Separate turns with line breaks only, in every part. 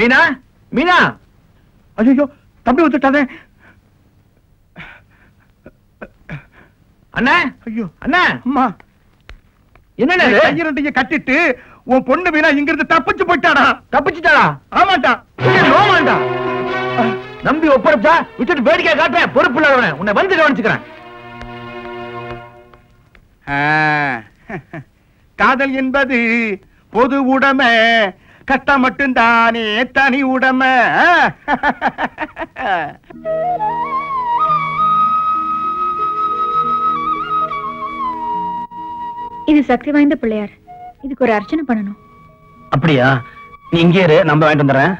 மீனா மீனா
ஐயோ தம்பி வந்துட்டானே.
அண்ணா
ஐயோ
அண்ணா
அம்மா
என்ன
கையிரண்டைய கட்டிட்டு உன் பொண்ணு மீனா இங்க இருந்து தப்பிச்சு போயிட்டாடா.
தப்பிச்சுட்டாளா?
ஆமாண்டா.
நோமாண்டா நம்பி ஒப்படைச்சா விட்டுட்டு வேடிக்கை காட்டுறேன். பொறுப்பு இல்லாதவன் உன்னை வந்து கவனிச்சுக்கிறேன்.
காதல் என்பது பொது உடைமை, கஷ்டம் மட்டும்தானே தனி உடைமை.
இது சக்தி வாய்ந்த பிள்ளையார். இதுக்கு ஒரு அர்ச்சனை பண்ணணும்.
அப்படியா? நீ இங்கே இரு, நம்ம வாங்கிட்டு வந்துடுறேன்.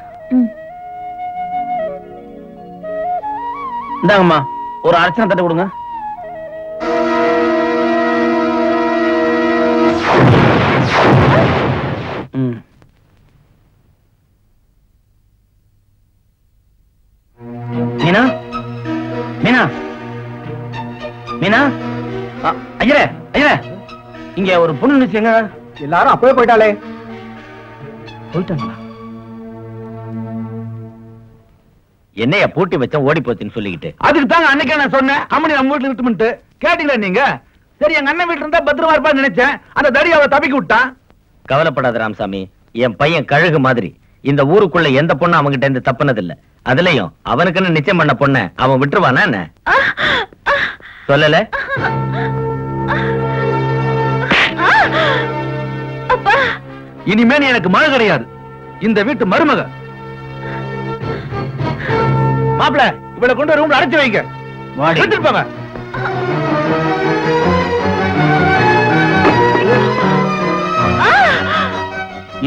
இந்தாங்கம்மா, ஒரு அர்ச்சனை தட்டு கொடுங்க. மீனா மீனா மீனா ஐயரே ஐயரே, இங்க ஒரு பொண்ணு நிச்சயங்க. எல்லாரும் அப்பவே போயிட்டாளே. போயிட்டாங்களா? என்னைய பூட்டி வச்ச ஓடி போச்சுன்னு சொல்லிக்கிட்டு அதுக்கு தாங்க அன்னைக்கே நான் சொன்னேன் அம்மனி நம்ம வீட்டுல விட்டுமிட்டு. கேட்டீங்களா நீங்க? சரி, எங்க அண்ணன் வீட்டுல இருந்தா பத்திரமா இருப்பான்னு நினைச்சேன். அந்த தடி அவ தப்பிக்க விட்டான். கவலைப்படாத ராமசாமி, என் பையன் கழுகு மாதிரி. இந்த ஊருக்குள்ள எந்த பொண்ணு அவங்கிட்ட இருந்து தப்புனது இல்ல. அதுலயும் அவனுக்குன்னு நிச்சயம் பண்ண பொண்ண அவன் விட்டுருவானா என்ன? சொல்லல? இனிமே நீ எனக்கு மழை கிடையாது, இந்த வீட்டு மருமக. மாப்பிள, இவளை கொண்டு ரூம்ல அடைச்சு வைங்க. எடுத்துருப்பாங்க.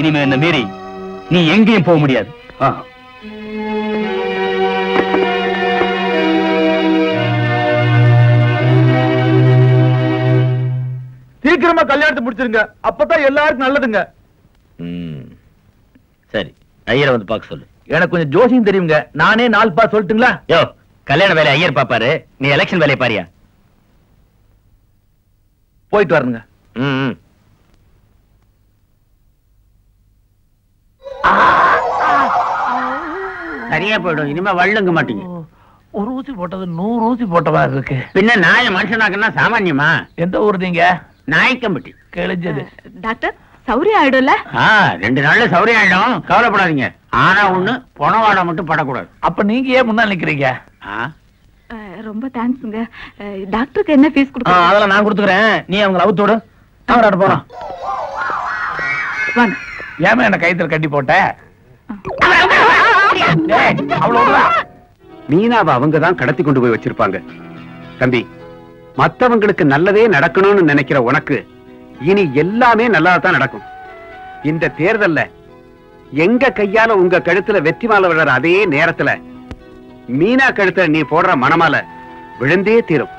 இனிமே என்ன மீறி நீ எங்கேயும் போக முடியாது. சீக்கிரமா கல்யாணத்தை முடிச்சிருங்க, அப்பதான் எல்லாருக்கும் நல்லதுங்க. சரி, ஐயரை வந்து பார்க்க சொல்லு. எனக்கு கொஞ்சம் ஜோசியம் தெரியுங்க, நானே 4 பாஸ் சொல்லட்டுங்களா? யோ, கல்யாண வேலை ஐயர் பாப்பாரு, நீ எலெக்ஷன் வேலையை பாரியா? போயிட்டு வரணுங்க.
சரியா போயிடும், இனிமே வள்ளுங்க மாட்டீங்க.
ஒரு ஊசி போட்டது 100 ஊசி போட்டவா இருக்கு.
பின்ன நாய மனுஷனாக்குன்னா சாமான்யமா?
எந்த ஊர் நீங்க?
நாய்க்கம்பட்டி.
கிழிஞ்சது.
டாக்டர், சௌரியம் ஆயிடும்ல?
2 நாள்ல சௌரியம் ஆயிடும், கவலைப்படாதீங்க. ஆனா ஒண்ணு, பொணவாடை மட்டும் படக்கூடாது.
அப்ப நீங்க ஏன் முன்னாள் நிக்கிறீங்க?
ரொம்ப தேங்க்ஸ்ங்க. டாக்டருக்கு என்ன ஃபீஸ் கொடுக்க?
அதெல்லாம் நான் கொடுத்துக்கிறேன், நீ அவங்களை அவுத்தோடு. அவராட போறோம்.
வாங்க.
ஏமா என்ன கைத்துல கட்டி போட்ட? அவ்வளவுதான்.
மீனாவை அவங்கதான் கடத்தி கொண்டு போய் வச்சிருப்பாங்க. தம்பி, மத்தவங்களுக்கு நல்லதே நடக்கணும்னு நினைக்கிற உனக்கு இனி எல்லாமே நல்லதான் நடக்கும். இந்த தேர்தல்ல எங்க கையால உங்க கழுத்துல வெற்றி மாலை விடுற அதே நேரத்துல மீனா கழுத்துல நீ போடுற மணமாலை விழுந்தே தீரும்.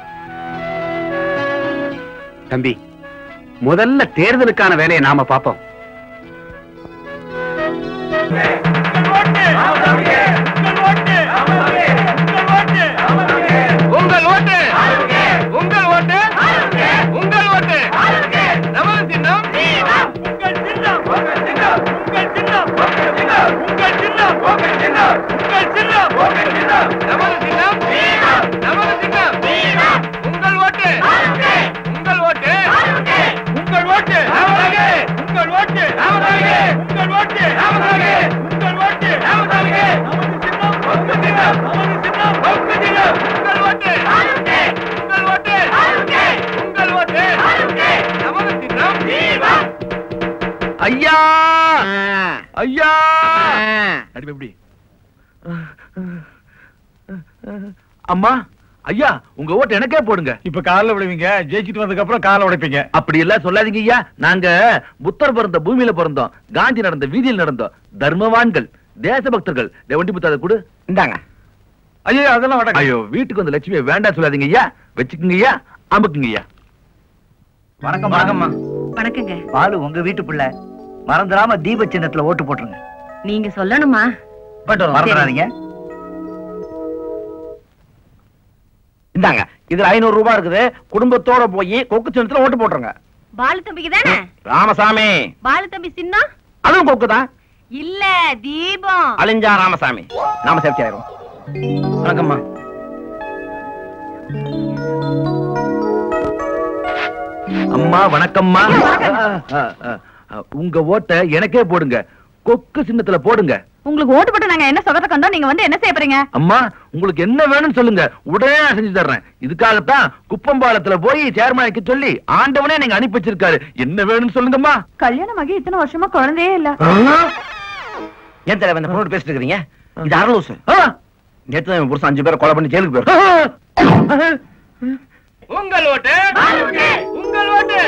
தம்பி, முதல்ல தேர்தலுக்கான வேலையை நாம பார்ப்போம்.
உங்கள் ஓட்டு, உங்கள் ஓட்டு, உங்கள் ஓட்டு. நமது சின்னம், உங்கள் சின்னம், உங்கள் சின்னம், உங்கள் சின்னம், உங்கள் சின்னம், உங்கள் சின்னம், உங்கள் சின்னம், உங்கள் சின்னம், உங்கள் சின்னம். நமது சின்னம், நமது சின்னம், உங்கள் ஓட்டு, உங்கள் ஓட்டு, உங்கள் ஓட்டு, உங்கள் ஓட்டு, உங்கள் ஓட்டு, உங்கள் ஓட்டு, நமது சின்னம், உங்கள் சின்னம், நமது சின்னம், உங்கள் சின்னம், உங்கள் ஓட்டு, உங்கள் ஓட்டு, உங்கள் ஓட்டு, நமது சின்னம். ஐயா, ஐயா, அடி எப்படி? அம்மா, ஐயா, உங்க ஓட்டு எனக்கே போடுங்க.
இப்ப கால விடுவீங்க, ஜெயிச்சிட்டு வந்ததுக்கு அப்புறம் கால உடைப்பீங்க.
அப்படி எல்லாம் சொல்லாதீங்க ஐயா. நாங்க புத்தர் பிறந்த பூமியில பிறந்தோம், காந்தி நடந்த வீதியில் நடந்தோம். தர்மவான்கள், தேசபக்தர்கள். வண்டி புத்தாத கூட இந்தாங்க.
ஐயோ, அதெல்லாம் வேண்டாம்.
ஐயோ, வீட்டுக்கு வந்து லட்சுமியை வேண்டாம் சொல்லாதீங்க ஐயா. வச்சுக்குங்க ஐயா, அமுக்குங்க ஐயா.
வணக்கம். வணக்கம்மா.
வணக்கங்க.
பாலு உங்க வீட்டு பிள்ளை, மறந்துடாம தீப சின்னத்துல ஓட்டு போட்டுருங்க.
நீங்க சொல்லணுமா?
மறந்துடாதீங்க.
இந்தாங்க, இதுல 500 ரூபாய் இருக்குது. குடும்பத்தோட போய் கொக்கு சின்னத்துல ஓட்டு போட்டுருங்க.
பாலு தம்பிக்கு தானே?
ராமசாமி.
பாலு தம்பி சின்னம்
அதுவும் கொக்கு தான்.
இல்ல தீபம்.
அழிஞ்சா ராமசாமி, நாம சேஃப்டி ஆயிரும்.
வணக்கம்மா.
அம்மா வணக்கம்மா. உங்க ஓட்ட எனக்கே போடுங்க, கொக்கு சின்னத்துல போடுங்க.
உங்களுக்கு ஓட்டு போட்டு நாங்க என்ன சொகத்தை கண்டோம், நீங்க வந்து என்ன செய்ய போறீங்க?
அம்மா உங்களுக்கு என்ன வேணும்னு சொல்லுங்க, உடனே நான் செஞ்சு தர்றேன். இதுக்காகத்தான் குப்பம்பாலத்துல போய் சேர்மனுக்கு சொல்லி ஆண்டவனே நீங்க அனுப்பி வச்சிருக்காரு. என்ன வேணும்னு சொல்லுங்கம்மா.
கல்யாணமாகி இத்தனை வருஷமா குழந்தையே இல்ல.
ஏன் தலைவர் இந்த பொண்ணு பேசிட்டு இருக்கீங்க? இது அரலூசு. நேற்று தான் புருஷன் 5 பேரை கொலை பண்ணி ஜெயிலுக்கு போயிரு. உங்கள் ஓட்டு, உங்கள் ஓட்டு,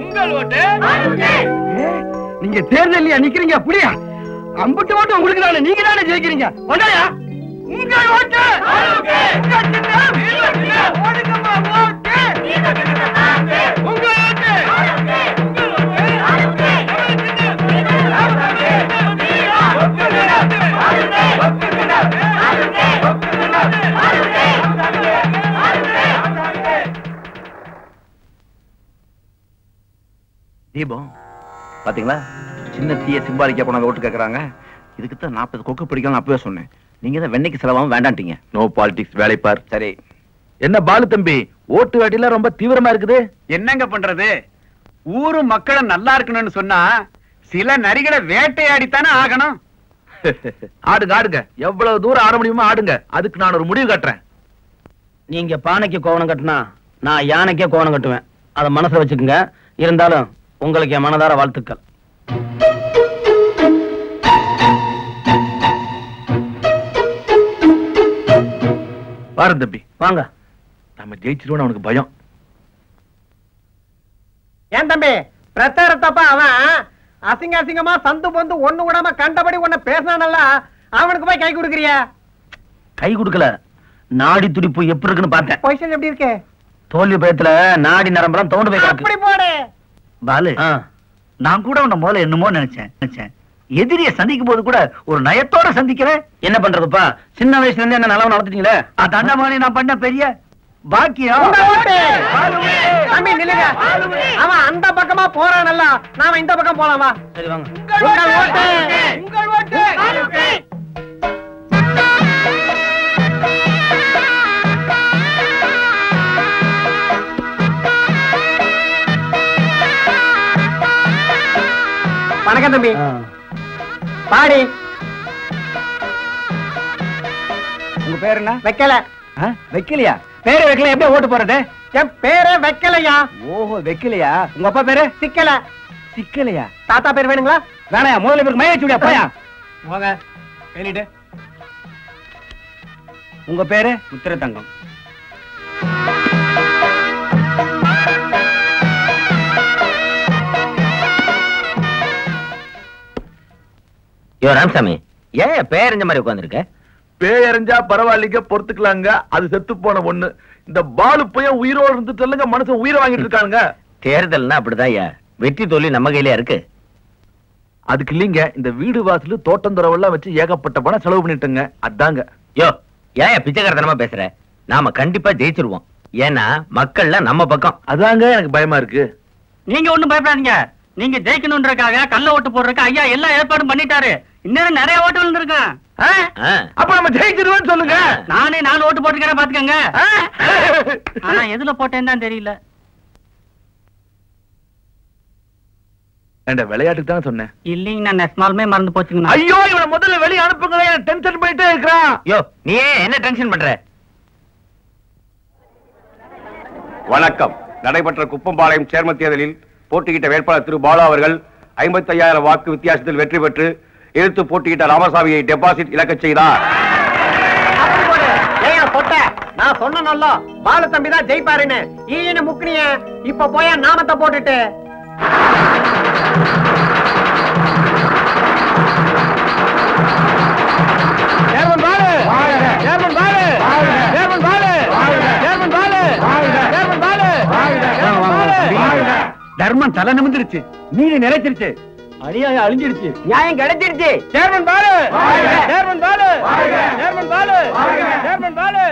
உங்கள் ஓட்டு.
நீங்க தேர்தலியா நிக்கிறீங்க புரியா? அம்புட்டு ஓட்டு உங்களுக்கு தானே, நீங்க தானே ஜெயிக்கிறீங்க. வந்தாயா?
உங்கள் ஓட்டு, உங்கள் சின்னம், ஓடுங்கம்மா ஓட்டு. உங்கள் ஓட்டு, உங்கள் ஓட்டு. தீபம் பாத்தீங்களா, சின்ன தீய சிம்பாலிக்கா கொண்டாந்து ஓட்டு கேக்குறாங்க. இதுக்குத்தான் 40 கொக்கு பிடிக்கலாம் அப்பவே சொன்னேன். நீங்க தான் வெண்ணைக்கு செலவாகும் வேண்டான்ட்டீங்க.
No politics, வேலைப்பார்.
சரி,
என்ன பாலு தம்பி, ஓட்டு வேட்டில ரொம்ப தீவிரமா இருக்குது.
என்னங்க பண்றது? ஊரு மக்களும் நல்லா இருக்கணும்னு சொன்னா சில நரிகளை வேட்டையாடித்தானே ஆகணும்.
ஆடுங்க ஆடுங்க, எவ்வளவு தூரம் ஆட முடியுமோ ஆடுங்க. அதுக்கு நான் ஒரு முடிவு கட்டுறேன்.
நீங்க பானைக்கு கோவணம் கட்டினா நான் யானைக்கே கோவணம் கட்டுவேன். அதை மனசுல வச்சுக்கோங்க. இருந்தாலும் உங்களுக்கு என் மனதார வாழ்த்துக்கள்.
பாரு தம்பி,
வாங்க.
நம்ம ஜெயிச்சிருவோம், அவனுக்கு பயம்.
ஏன் தம்பி பிரச்சாரத்தப்ப அவன் அசிங்க அசிங்கமா சந்து பொந்து ஒண்ணு விடாம கண்டபடி ஒண்ணு பேசினானல்ல, அவனுக்கு போய் கை கொடுக்கறிய?
கை கொடுக்கல, நாடி துடிப்பு எப்படி இருக்குன்னு பார்த்தேன்.
பொசிஷன் எப்படி இருக்கு?
தோல்வி பயத்துல நாடி நரம்பெல்லாம் தோண்டு போய்
அப்படி போடு.
பாலு, நான் கூட உன்ன முதல்ல என்னமோ நினைச்சேன். எதிரிய சந்திக்கும் போது கூட ஒரு நயத்தோட சந்திக்கிறேன்.
என்ன பண்றதுப்பா, சின்ன வயசுல இருந்து என்ன நல்லா நடத்திட்டீங்களே.
அதாண்டா மாதிரி நான் பண்ண பெரிய பாக்கியம்.
உங்க ஓட்டு. தம்பி நில்லுங்க, அவன் அந்த பக்கமா போறானல்ல, நாம இந்த பக்கம் போலாமா?
சரி வாங்க.
உங்கள் ஓட்டு, உங்கள் ஓட்டு. வணக்கம் தம்பி. பாடி.
உங்க பேர் என்ன?
வைக்கல.
வைக்கலையா? பேரு வைக்கல, எப்படி ஓட்டு போறது?
என் பேரே வைக்கலையா.
ஓஹோ, வைக்கலையா? உங்க அப்பா பேரு?
சிக்கல.
சிக்கலையா?
தாத்தா பேர் வேணுங்களா?
வேணாயா, முதல்ல பேருக்கு மய வச்சுடியா போயா. வாங்க கையிட்டு. உங்க பேரு? முத்திரத்தங்கம்.
யோ ராமசாமி, ஏன் பேரஞ்ச மாதிரி உட்கார்ந்துருக்க?
பேயறிஞ்சா பரவாயில்லைங்க, பொறுத்துக்கலாங்க. அது செத்து போன ஒண்ணு. இந்த பாலு பையன் உயிரோடு இருந்துட்டு மனுஷன் உயிரை வாங்கிட்டு இருக்கானுங்க.
தேர்தல்னா அப்படிதான், வெற்றி தோல்வி நம்ம கையில இருக்கு.
அதுக்கு இல்லைங்க, இந்த வீடு வாசல் தோட்டம் துறவெல்லாம் வச்சு ஏகப்பட்ட பணம் செலவு பண்ணிட்டுங்க. அதாங்க.
யோ ஏன் பிச்சைக்காரத்தனமா பேசுற? நாம கண்டிப்பா ஜெயிச்சிருவோம். ஏன்னா மக்கள்லாம் நம்ம பக்கம்.
அதாங்க எனக்கு பயமா இருக்கு.
நீங்க ஒண்ணும் பயப்படாதீங்க. நீங்க ஜெயிக்கணும்ன்றக்காக கள்ள ஓட்டு போடுறதுக்கு ஐயா எல்லா ஏற்பாடும் பண்ணிட்டாரு. இன்னும் நிறைய ஓட்டு விழுந்திருக்கேன்.
அப்ப நம்ம ஜெயிச்சிருவோம்னு சொல்லுங்க.
நானே 4 ஓட்டு போட்டுக்கிறேன் பாத்துக்கங்க. ஆனா எதுல போட்டேன்னு தான் தெரியல.
விளையாட்டுக்கு தான் சொன்னேன்.
இல்லீங்க, நான் நெஸ்மாலுமே மறந்து போச்சுங்க.
ஐயோ, இவனை முதல்ல வெளிய அனுப்புங்க, டென்ஷன் பண்ணிட்டே இருக்கிறான்.
யோ நீ என்ன டென்ஷன் பண்ற?
வணக்கம். நடைபெற்ற குப்பம்பாளையம் சேர்மன் தேர்தலில் போட்டியிட்ட வேட்பாளர் திரு பாலா அவர்கள் 55,000 வாக்கு வித்தியாசத்தில் வெற்றி பெற்று எதிர்த்து போட்டியிட்ட ராமசாமியை டெபாசிட் இழக்க செய்தார்.
நான் சொன்னேன்ல, பாலு தம்பி தான் ஜெயிப்பாருன்னு. ஈன்னு முக்கினிய இப்ப போய் நாமத்தை போட்டுட்டு
தர்மம் தலை நிமிர்ந்துருச்சு, நீதி நிறைச்சிருச்சு, அநியாயம் அழிஞ்சிருச்சு,
நியாயம் கிடைச்சிருச்சு.
Chairman Balu, chairman Balu, chairman Balu, chairman Balu.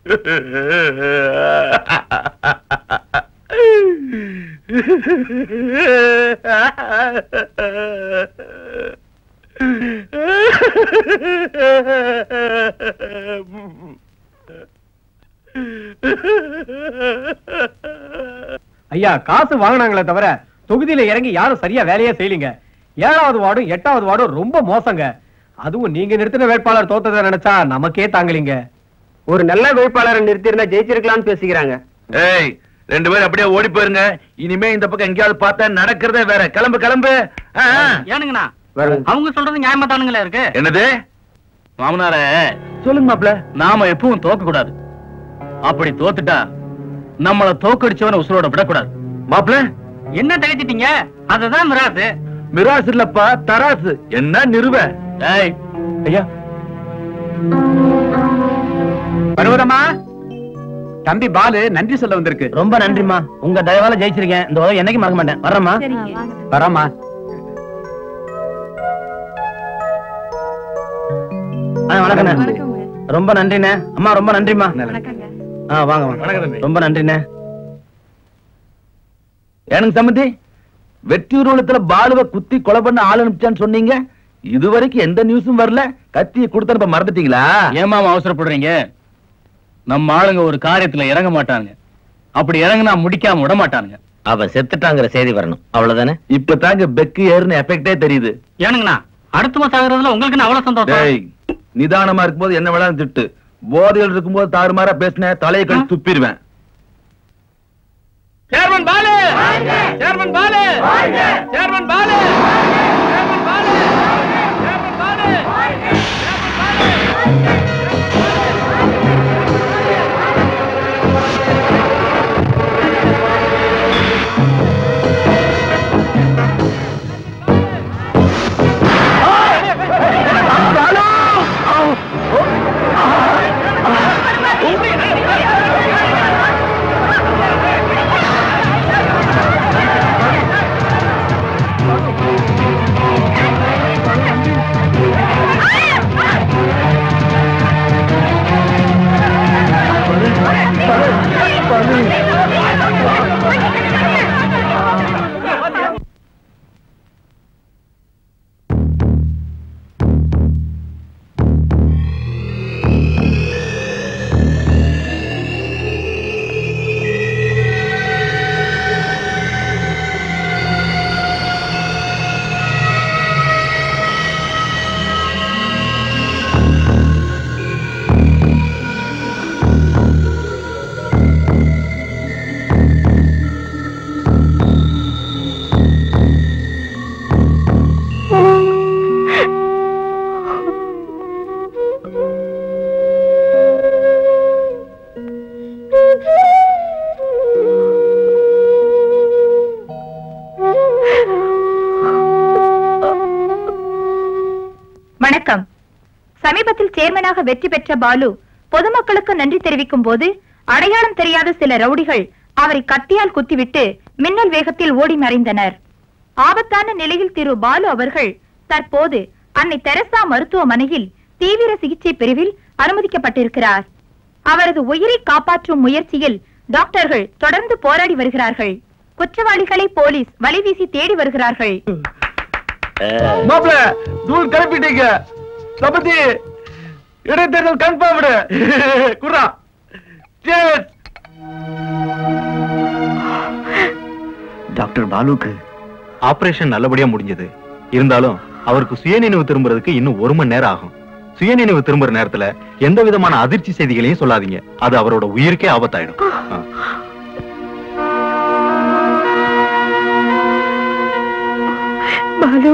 ஐயா, காசு வாங்கினாங்களே தவிர தொகுதியில இறங்கி யாரும் சரியா வேலையே செய்யலீங்க. 7வது வார்டும் 8வது வார்டும் ரொம்ப மோசங்க. அதுவும் நீங்க நிறுத்தின வேட்பாளர் தோத்ததை நினைச்சா நமக்கே தாங்கலீங்க.
ஒரு நல்ல வேட்பாளரை நிறுத்திருந்தா ஜெயிச்சிருக்கலாம்னு பேசிக்கிறாங்க.
ஏய், 2 பேரும் அப்படியே ஓடி போயிருங்க. இனிமே இந்த பக்கம் எங்கேயாவது பார்த்தா நடக்கிறதே வேற. கிளம்பு கிளம்பு.
ஏனுங்கண்ணா, அவங்க சொல்றது நியாயமா தானுங்களே இருக்கு.
என்னது
மாமனார?
சொல்லுங்க மாப்ள.
நாம எப்பவும் தோக்க கூடாது. அப்படி தோத்துட்டா நம்மள தோக்கடிச்சவன உசுரோட விடக்கூடாது.
மாப்ள
என்ன தகச்சிட்டீங்க? அதுதான் மிராசு.
மிராசு இல்லப்பா, தராசு. என்ன நிறுவ?
ஐயா பருவதம்மா, தம்பி பாலு நன்றி சொல்ல வந்திருக்கு.
ரொம்ப நன்றிமா, உங்க தயவால ஜெயிச்சிருக்கேன். இந்த உதவி என்னைக்கு மறக்க மாட்டேன். வரமா
வரமா.
வணக்கம். ரொம்ப நன்றிண்ணே. அம்மா ரொம்ப நன்றிமா. வாங்க வாங்க. ரொம்ப நன்றிண்ணே.
எனக்கு சம்மந்தி, வெற்றி ஊர்வலத்துல பாலுவை குத்தி கொலை பண்ண ஆள் அனுப்பிச்சான்னு சொன்னீங்க. இதுவரைக்கும் எந்த நியூஸும் வரல. கத்தியை கொடுத்தனுப்ப மறந்துட்டீங்களா?
ஏமாம அவசரப்படுறீங்க? நம்ம ஆளுங்க ஒரு காரியத்துல இறங்க மாட்டாங்க. அப்படி இறங்குனா முடிக்காம விட மாட்டாங்க.
அவ செத்துட்டாங்கிற செய்தி வரணும், அவ்வளவுதானே.
இப்ப தாங்க பெக்கு ஏறுன எஃபெக்டே தெரியுது.
ஏனுங்கண்ணா, அடுத்த மாசம் ஆகுறதுல உங்களுக்கு அவ்வளவு சந்தோஷம்.
நிதானமா இருக்கும்போது என்ன வேணாலும் திட்டு. போதையில் இருக்கும்போது தாறுமாறா பேசின தலையை கழிச்சு துப்பிடுவேன்.
Chairman Balu, chairman Balu, chairman Balu, chairman Balu, chairman Balu,
வணக்கம். சமீபத்தில் சேர்மனாக வெற்றி பெற்ற பாலு பொதுமக்களுக்கு நன்றி தெரிவிக்கும் போது அடையாளம் தெரியாத சில ரவுடிகள் அவரை கத்தியால் குத்திவிட்டு மின்னல் வேகத்தில் ஓடி மறைந்தனர். ஆபத்தான நிலையில் திரு பாலு அவர்கள் தற்போது அன்னை தெரசா மருத்துவமனையில் தீவிர சிகிச்சை பிரிவில் அனுமதிக்கப்பட்டிருக்கிறார். அவரது உயிரை காப்பாற்றும் முயற்சியில் டாக்டர்கள் தொடர்ந்து போராடி வருகிறார்கள். குற்றவாளிகளை போலீஸ் வலைவீசி தேடி வருகிறார்கள்.
மாப்ள தூள் கிளப்பிட்டீங்க. சபதி இடைத்தேர்தல் கன்ஃபார்ம்டு. குர்ரா சேஸ்.
டாக்டர் பாலுக்கு ஆபரேஷன் நல்லபடியா முடிஞ்சது. இருந்தாலும் அவருக்கு சுயநினைவு திரும்புறதுக்கு இன்னும் 1 மணி நேரம் ஆகும். சுயநினைவு திரும்புற நேரத்துல எந்த விதமான அதிர்ச்சி செய்திகளையும் சொல்லாதீங்க. அது அவரோட உயிருக்கே ஆபத்தாயிடும்.
பாலு